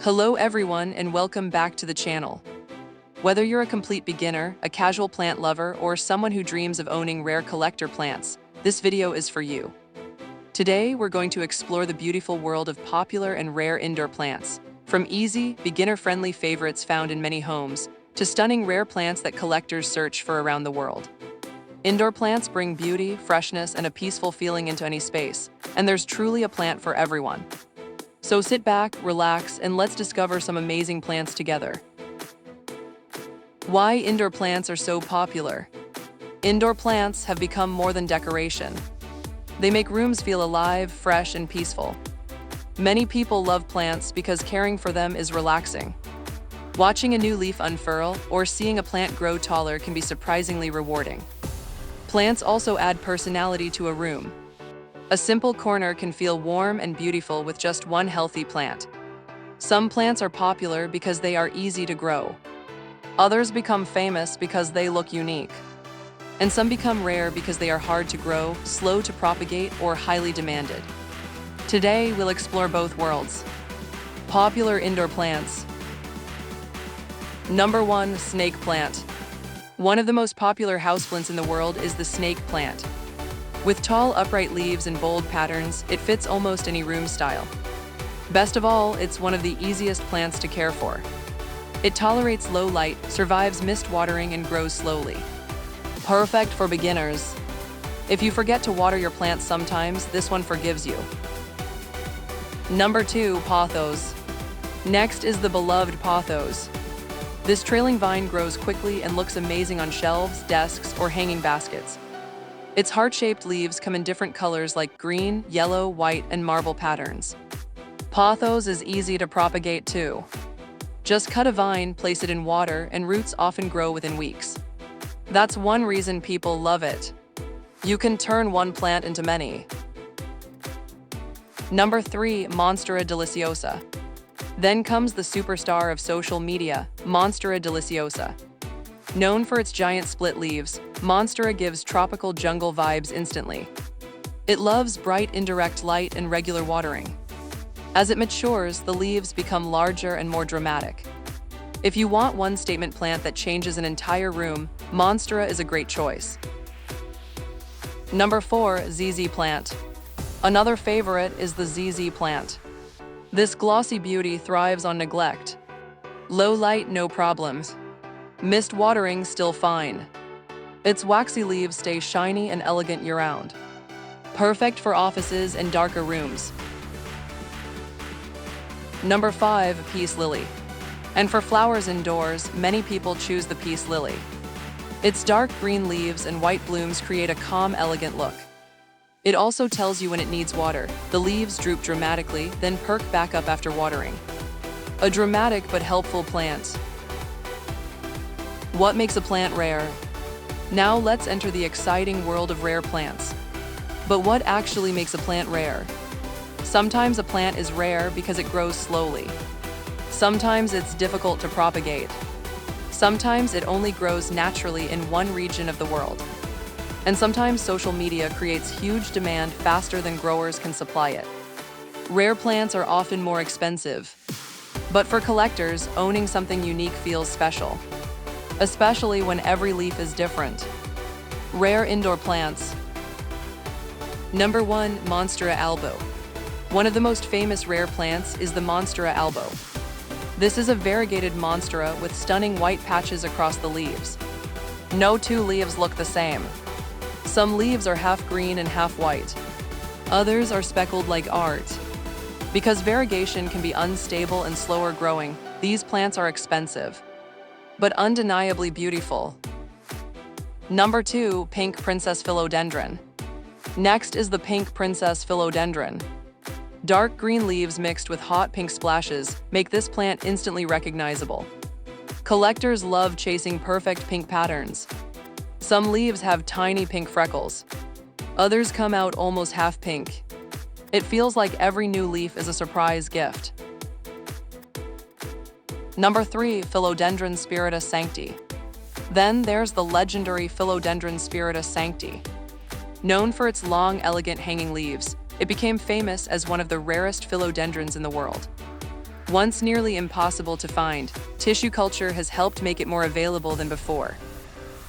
Hello everyone and welcome back to the channel. Whether you're a complete beginner, a casual plant lover, or someone who dreams of owning rare collector plants, this video is for you. Today we're going to explore the beautiful world of popular and rare indoor plants, from easy, beginner-friendly favorites found in many homes, to stunning rare plants that collectors search for around the world. Indoor plants bring beauty, freshness, and a peaceful feeling into any space, and there's truly a plant for everyone. So sit back, relax, and let's discover some amazing plants together. Why indoor plants are so popular? Indoor plants have become more than decoration. They make rooms feel alive, fresh, and peaceful. Many people love plants because caring for them is relaxing. Watching a new leaf unfurl or seeing a plant grow taller can be surprisingly rewarding. Plants also add personality to a room. A simple corner can feel warm and beautiful with just one healthy plant. Some plants are popular because they are easy to grow. Others become famous because they look unique. And some become rare because they are hard to grow, slow to propagate, or highly demanded. Today, we'll explore both worlds. Popular indoor plants. Number 1, snake plant. One of the most popular houseplants in the world is the snake plant. With tall, upright leaves and bold patterns, it fits almost any room style. Best of all, it's one of the easiest plants to care for. It tolerates low light, survives mist watering, and grows slowly. Perfect for beginners. If you forget to water your plants sometimes, this one forgives you. Number 2, Pothos. Next is the beloved Pothos. This trailing vine grows quickly and looks amazing on shelves, desks, or hanging baskets. Its heart-shaped leaves come in different colors like green, yellow, white, and marble patterns. Pothos is easy to propagate too. Just cut a vine, place it in water, and roots often grow within weeks. That's one reason people love it. You can turn one plant into many. Number 3, Monstera Deliciosa. Then comes the superstar of social media, Monstera Deliciosa. Known for its giant split leaves, Monstera gives tropical jungle vibes instantly. It loves bright indirect light and regular watering. As it matures, the leaves become larger and more dramatic. If you want one statement plant that changes an entire room, Monstera is a great choice. Number 4, ZZ plant. Another favorite is the ZZ plant. This glossy beauty thrives on neglect. Low light, no problems. Mist watering, still fine. Its waxy leaves stay shiny and elegant year-round. Perfect for offices and darker rooms. Number 5, Peace lily. And for flowers indoors, many people choose the peace lily. Its dark green leaves and white blooms create a calm, elegant look. It also tells you when it needs water. The leaves droop dramatically, then perk back up after watering. A dramatic but helpful plant. What makes a plant rare? Now let's enter the exciting world of rare plants. But what actually makes a plant rare? Sometimes a plant is rare because it grows slowly. Sometimes it's difficult to propagate. Sometimes it only grows naturally in one region of the world. And sometimes social media creates huge demand faster than growers can supply it. Rare plants are often more expensive. But for collectors, owning something unique feels special. Especially when every leaf is different. Rare indoor plants. Number 1, Monstera Albo. One of the most famous rare plants is the Monstera Albo. This is a variegated monstera with stunning white patches across the leaves. No two leaves look the same. Some leaves are half green and half white. Others are speckled like art. Because variegation can be unstable and slower growing, these plants are expensive, but undeniably beautiful. Number 2, Pink Princess Philodendron. Next is the Pink Princess Philodendron. Dark green leaves mixed with hot pink splashes make this plant instantly recognizable. Collectors love chasing perfect pink patterns. Some leaves have tiny pink freckles. Others come out almost half pink. It feels like every new leaf is a surprise gift. Number 3, Philodendron Spiritus Sancti. Then there's the legendary Philodendron Spiritus Sancti. Known for its long, elegant hanging leaves, it became famous as one of the rarest philodendrons in the world. Once nearly impossible to find, tissue culture has helped make it more available than before.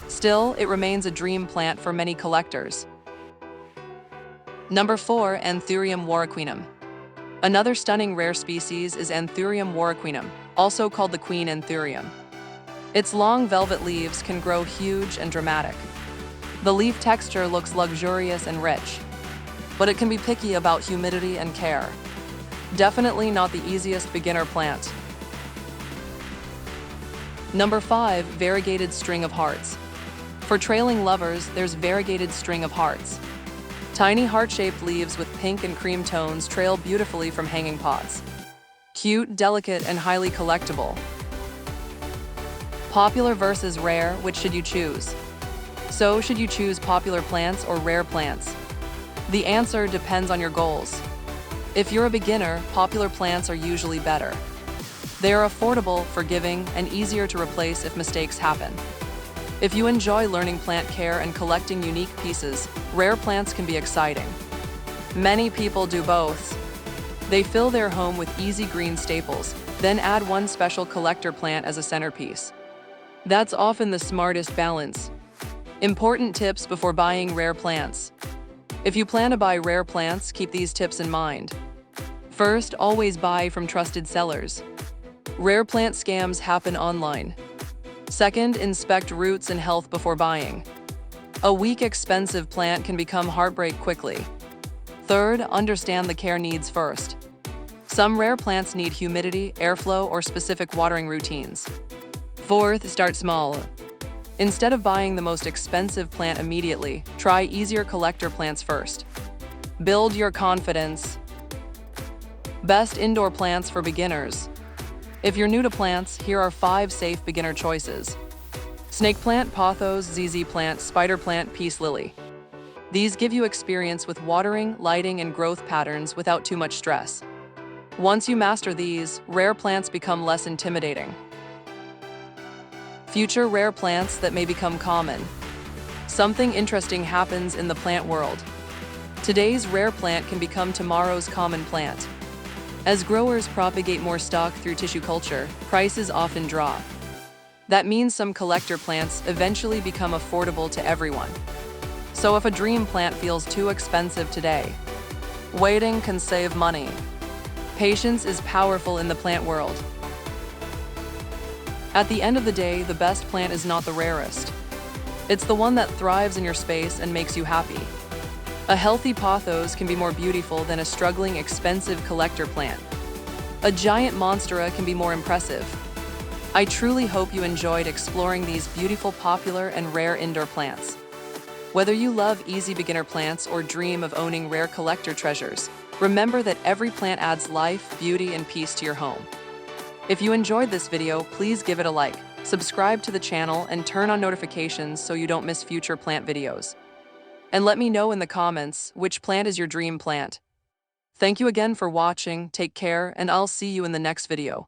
Still, it remains a dream plant for many collectors. Number 4. Anthurium warraquinum. Another stunning rare species is Anthurium warraquinum, also called the queen anthurium. Its long velvet leaves can grow huge and dramatic. The leaf texture looks luxurious and rich, but it can be picky about humidity and care. Definitely not the easiest beginner plant. Number 5. Variegated string of hearts. For trailing lovers, there's variegated string of hearts. Tiny heart-shaped leaves with pink and cream tones trail beautifully from hanging pots. Cute, delicate, and highly collectible. Popular versus rare, which should you choose? So, should you choose popular plants or rare plants? The answer depends on your goals. If you're a beginner, popular plants are usually better. They are affordable, forgiving, and easier to replace if mistakes happen. If you enjoy learning plant care and collecting unique pieces, rare plants can be exciting. Many people do both. They fill their home with easy green staples, then add one special collector plant as a centerpiece. That's often the smartest balance. Important tips before buying rare plants. If you plan to buy rare plants, keep these tips in mind. First, always buy from trusted sellers. Rare plant scams happen online. Second, inspect roots and health before buying. A weak, expensive plant can become heartbreak quickly. Third, understand the care needs first. Some rare plants need humidity, airflow, or specific watering routines. Fourth, start small. Instead of buying the most expensive plant immediately, try easier collector plants first. Build your confidence. Best indoor plants for beginners. If you're new to plants, here are 5 safe beginner choices. Snake plant, Pothos, ZZ plant, spider plant, peace lily. These give you experience with watering, lighting, and growth patterns without too much stress. Once you master these, rare plants become less intimidating. Future rare plants that may become common. Something interesting happens in the plant world. Today's rare plant can become tomorrow's common plant. As growers propagate more stock through tissue culture, prices often drop. That means some collector plants eventually become affordable to everyone. So if a dream plant feels too expensive today, waiting can save money. Patience is powerful in the plant world. At the end of the day, the best plant is not the rarest. It's the one that thrives in your space and makes you happy. A healthy pothos can be more beautiful than a struggling, expensive collector plant. A giant monstera can be more impressive. I truly hope you enjoyed exploring these beautiful, popular, and rare indoor plants. Whether you love easy beginner plants or dream of owning rare collector treasures, remember that every plant adds life, beauty, and peace to your home. If you enjoyed this video, please give it a like, subscribe to the channel, and turn on notifications so you don't miss future plant videos. And let me know in the comments which plant is your dream plant. Thank you again for watching, take care, and I'll see you in the next video.